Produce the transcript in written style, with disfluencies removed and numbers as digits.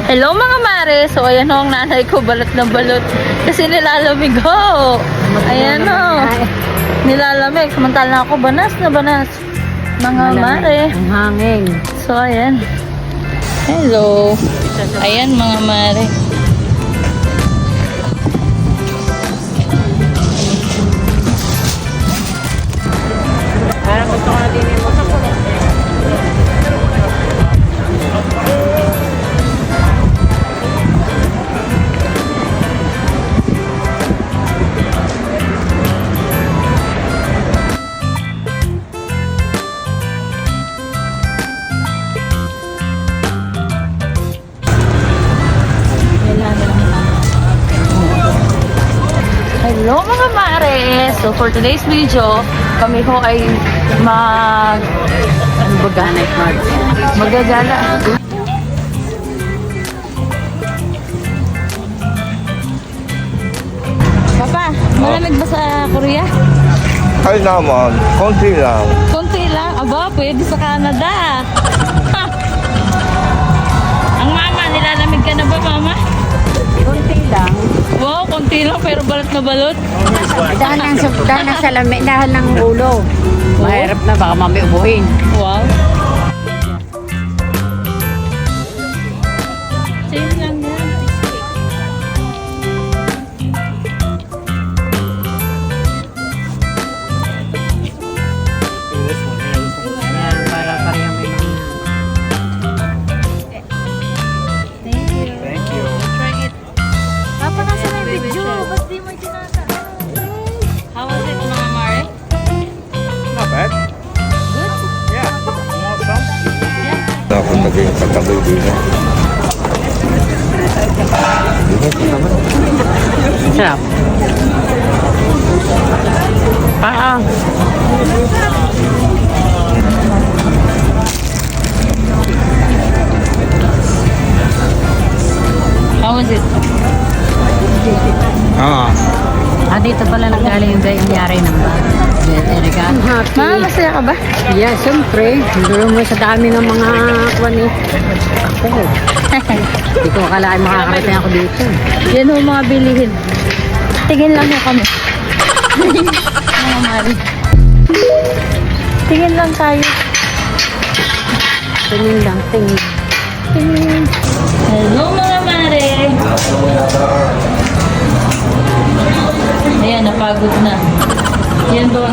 Hello mga mare! So ayan ho ang nanay ko, balot na balot. Kasi nilalamig ho. Ayan ho. Nilalamig. Samantala ako, banas na banas. Mga mare. Ang hangin. So ayan. Hello. Ayan mga mare. Parang gusto ko na din yung motor ko. Hello mga mare! So for today's video, kami ho ay magagala. Papa, malamig ba sa Korea? Ay naman, konti lang. Konti lang. Aba, pwede sa Canada. Ha! Ang mama, nilalamig ka na ba mama? Kunti lang. Wow, konti lang pero balot na balot. Dahil ng salamin, dahil ng ulo. Mahirap na, baka mami ubuhin. Wow. Same lang yan. Yan, para parehang may mga. Thank you. Try it. Papa, nasa na yung video? Ba't di mo itinata? How was it, mga mare? Not bad. Good? Yeah. You want some? Yeah. Ako naging katabi din. Sarap. How was it? Dito pala nanggaling yung nangyari ng ba? Erika. I'm happy. Ma, masaya ka ba? Yeah, siyempre. Doon mo sa dami ng mga kwani. Ako. Hindi ko akalain makakarating ako dito. Yan ho mga bilihin. Tingin lang ho kami. Mga mare. Tingin lang tayo. Tingin lang, tingin. Tingin. Hello mga mare. Ayan, napagod na. Yan ba?